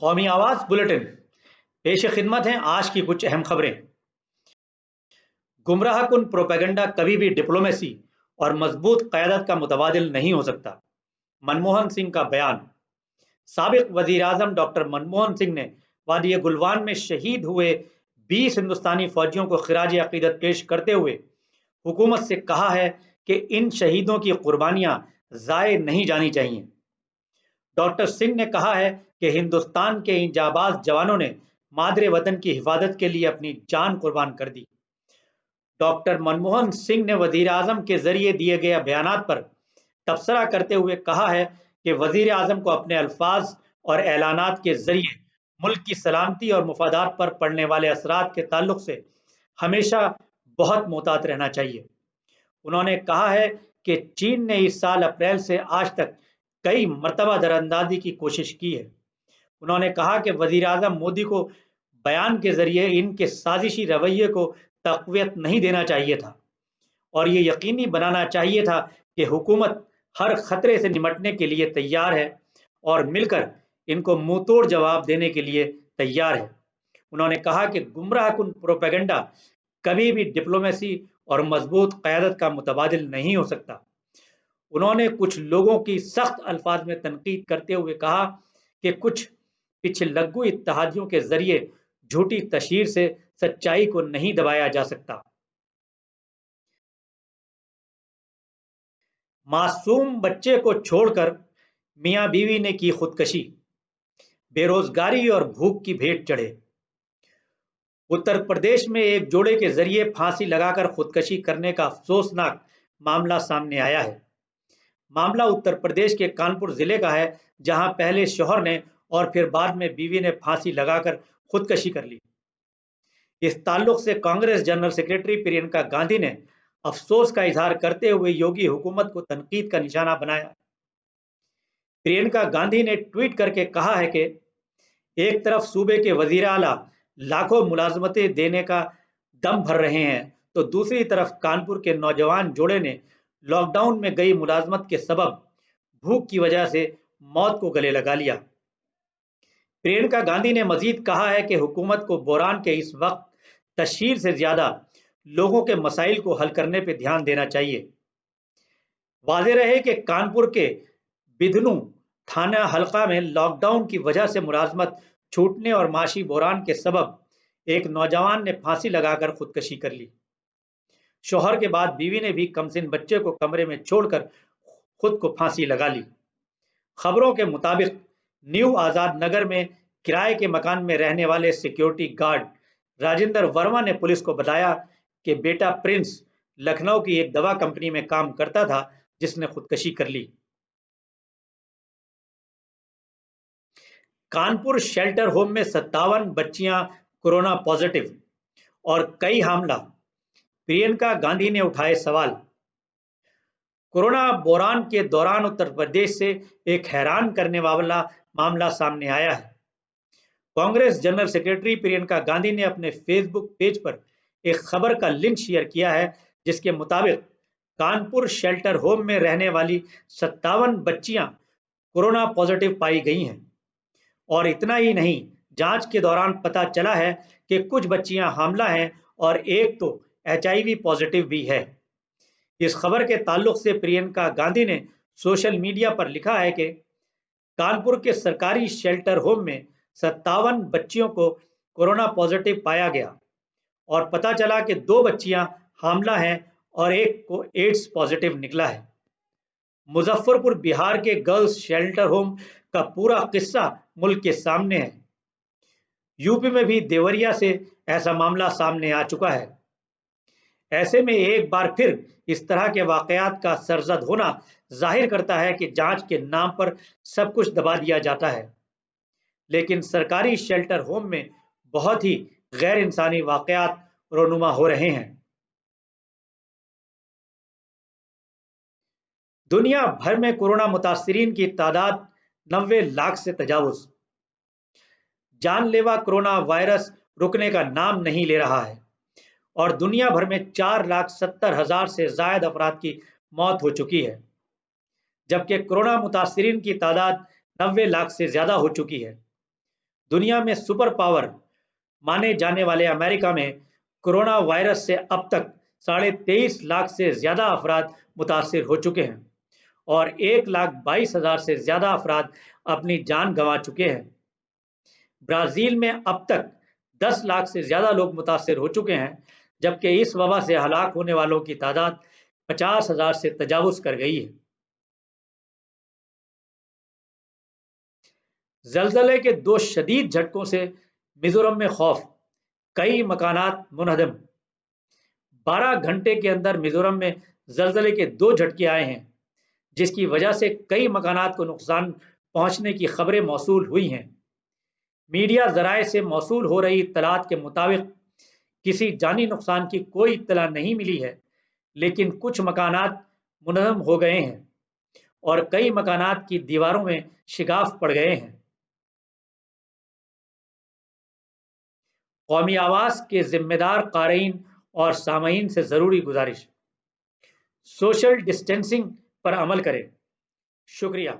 कौमी आवाज बुलेटिन पेश खिदमत हैं आज की कुछ अहम खबरें। गुमराह कुन प्रोपेगेंडा कभी भी डिप्लोमेसी और मजबूत क़यादत का मुतबादिल नहीं हो सकता। मनमोहन सिंह का बयान। साबिक वजीर आजम डॉक्टर मनमोहन सिंह ने वादी गुलवान में शहीद हुए 20 हिंदुस्तानी फौजियों को खिराज अकीदत पेश करते हुए हुकूमत से कहा है कि इन शहीदों की कुर्बानियां ज़ाय नहीं जानी चाहिए। डॉक्टर सिंह ने कहा है कि हिंदुस्तान के इन जाबाज जवानों ने मादरे वतन की हिफाजत के लिए अपनी जान कुर्बान कर दी। डॉक्टर मनमोहन सिंह ने वजीर आजम के जरिए दिए गए बयानात पर तबसरा करते हुए कहा है कि वजीर आजम को अपने अल्फाज और ऐलानात के जरिए मुल्क की सलामती और मुफादात पर पड़ने वाले असरात के ताल्लुक से हमेशा बहुत मोहतात रहना चाहिए। उन्होंने कहा है कि चीन ने इस साल अप्रैल से आज तक कई मरतबा दरअंदाजी की कोशिश की है। उन्होंने कहा कि वजीर आजम मोदी को बयान के जरिए इनके साजिशी रवैये को तक़वियत नहीं देना चाहिए था और ये यकीनी बनाना चाहिए था कि हुकूमत हर खतरे से निमटने के लिए तैयार है और मिलकर इनको मुंह तोड़ जवाब देने के लिए तैयार है। उन्होंने कहा कि गुमराह कुन प्रोपेगेंडा कभी भी डिप्लोमेसी और मजबूत क़यादत का मुतबादिल नहीं हो सकता। उन्होंने कुछ लोगों की सख्त अल्फाज में तनकीद करते हुए कहा कि कुछ पिछलग्गू इत्तेहादियों के जरिए झूठी तशहीर से सच्चाई को नहीं दबाया जा सकता। मासूम बच्चे को छोड़कर मियां बीवी ने की खुदकशी, बेरोजगारी और भूख की भेंट चढ़े। उत्तर प्रदेश में एक जोड़े के जरिए फांसी लगाकर खुदकशी करने का अफसोसनाक मामला सामने आया है। मामला उत्तर प्रदेश के कानपुर जिले का है, जहां पहले शौहर ने और फिर बाद में बीवी ने फांसी लगाकर खुदकशी कर ली। इस ताल्लुक से कांग्रेस जनरल सेक्रेटरी प्रियंका गांधी ने अफसोस का इजहार करते हुए योगी हुकूमत को तनकीद का निशाना बनाया। प्रियंका गांधी ने ट्वीट करके कहा है कि एक तरफ सूबे के वजीर आला लाखों मुलाजमतें देने का दम भर रहे हैं, तो दूसरी तरफ कानपुर के नौजवान जोड़े ने लॉकडाउन में गई मुलाजमत के सबब भूख की वजह से मौत को गले लगा लिया। प्रियंका गांधी ने मजीद कहा है कि हुकूमत को बहरान के इस वक्त तशहीर से ज्यादा लोगों के मसाइल को हल करने पर ध्यान देना चाहिए। वाज़ेह रहे कि कानपुर के बिधनू थाना हल्का में लॉकडाउन की वजह से मुलाजमत छूटने और माशी बहरान के सबब एक नौजवान ने फांसी लगाकर खुदकशी कर ली। शौहर के बाद बीवी ने भी कमसिन बच्चे को कमरे में छोड़कर खुद को फांसी लगा ली। खबरों के मुताबिक न्यू आजाद नगर में किराए के मकान में रहने वाले सिक्योरिटी गार्ड राजेंद्र वर्मा ने पुलिस को बताया कि बेटा प्रिंस लखनऊ की एक दवा कंपनी में काम करता था, जिसने खुदकशी कर ली। कानपुर शेल्टर होम में 57 बच्चियां कोरोना पॉजिटिव और कई हामला, प्रियंका गांधी ने उठाए सवाल। कोरोना बहरान के दौरान उत्तर प्रदेश से एक हैरान करने वाला मामला सामने आया है। कांग्रेस जनरल सेक्रेटरी प्रियंका गांधी ने अपने फेसबुक पेज पर एक खबर का लिंक शेयर किया है, जिसके मुताबिक कानपुर शेल्टर होम में रहने वाली 57 बच्चियां कोरोना पॉजिटिव पाई गई हैं और इतना ही नहीं, जांच के दौरान पता चला है कि कुछ बच्चियां हामला हैं और एक तो HIV पॉजिटिव भी है। इस खबर के ताल्लुक से प्रियंका गांधी ने सोशल मीडिया पर लिखा है कि कानपुर के सरकारी शेल्टर होम में 57 बच्चियों को कोरोना पॉजिटिव पाया गया और पता चला कि 2 बच्चियां हामला हैं और एक को एड्स पॉजिटिव निकला है। मुजफ्फरपुर बिहार के गर्ल्स शेल्टर होम का पूरा किस्सा मुल्क के सामने है। यूपी में भी देवरिया से ऐसा मामला सामने आ चुका है। ऐसे में एक बार फिर इस तरह के वाकयात का सरजद होना जाहिर करता है कि जांच के नाम पर सब कुछ दबा दिया जाता है, लेकिन सरकारी शेल्टर होम में बहुत ही गैर इंसानी वाकयात रोनुमा हो रहे हैं। दुनिया भर में कोरोना मुतासरीन की तादाद 90 लाख से तजावुज। जानलेवा कोरोना वायरस रुकने का नाम नहीं ले रहा है और दुनिया भर में 4,70,000 से ज्यादा अफराद की मौत हो चुकी है, जबकि कोरोना मुतासरीन की तादाद 90 लाख से ज्यादा हो चुकी है। दुनिया में सुपर पावर माने जाने वाले अमेरिका में कोरोना वायरस से अब तक 23.5 लाख से ज्यादा अफराद मुतासिर हो चुके हैं और 1,22,000 से ज्यादा अफराद अपनी जान गंवा चुके हैं। ब्राजील में अब तक 10 लाख से ज्यादा लोग मुतासिर हो चुके हैं, जबकि इस वबा से हलाक होने वालों की तादाद 50,000 से तजावुज कर गई है। जलजले के 2 शदीद झटकों से मिजोरम में खौफ, कई मकानात मुनहदम। 12 घंटे के अंदर मिजोरम में जलजले के 2 झटके आए हैं, जिसकी वजह से कई मकानात को नुकसान पहुंचने की खबरें मौसूल हुई हैं। मीडिया जराए से मौसूल हो रही इत्तलात के मुताबिक किसी जानी नुकसान की कोई इत्तला नहीं मिली है, लेकिन कुछ मकानात मुनहदम हो गए हैं और कई मकानात की दीवारों में शिगाफ पड़ गए हैं। कौमी आवाज़ के जिम्मेदार क़ारीन और सामईन से ज़रूरी गुजारिश, सोशल डिस्टेंसिंग पर अमल करें। शुक्रिया।